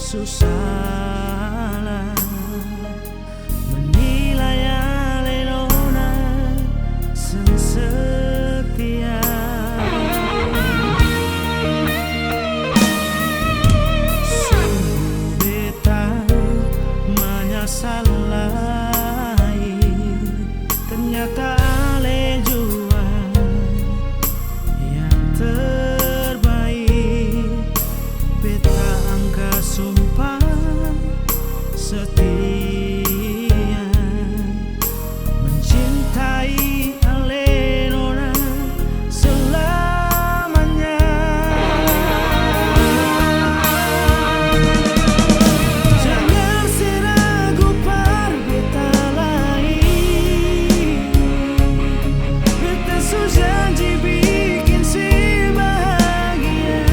susah menilai alena sing setia. Sungguh beta menyesali, ternyata ale jua yang terbaik. Beta angka sumpah setia mencintai Alenona selamanya. Jangan seragu par beta lain, beta sujanji bikin si bahagia.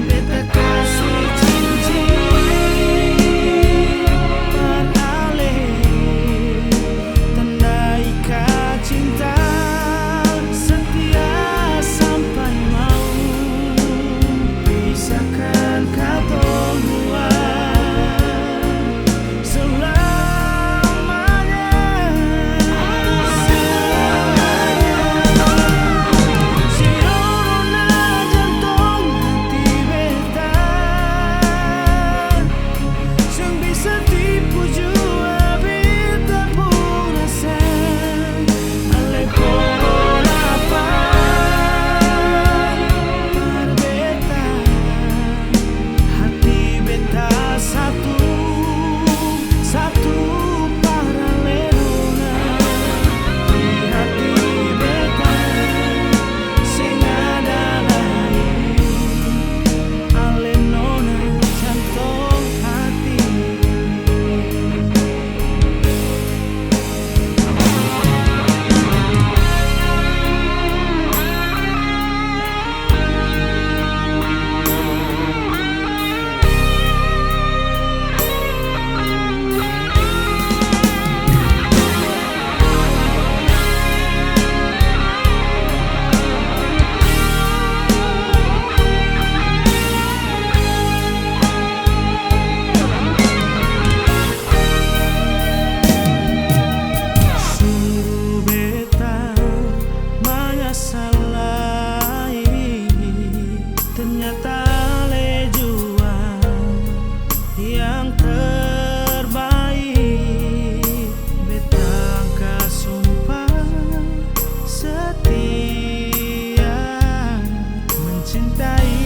Beta kasih cincin par Ale, tanda ikat cinta setia sampai mau pisahkan katong dua selamanya. Si Rona jantung hati beta, yang bisa tipu jua beta pun rasa. Ale harapan par beta, hati beta satu para Alenona. Di hati beta sing ada lain, Alenona jantung hati. Sungguh beta menyesali, ternyata Ale jua yang terbaik. Beta angka sumpah setia mencintai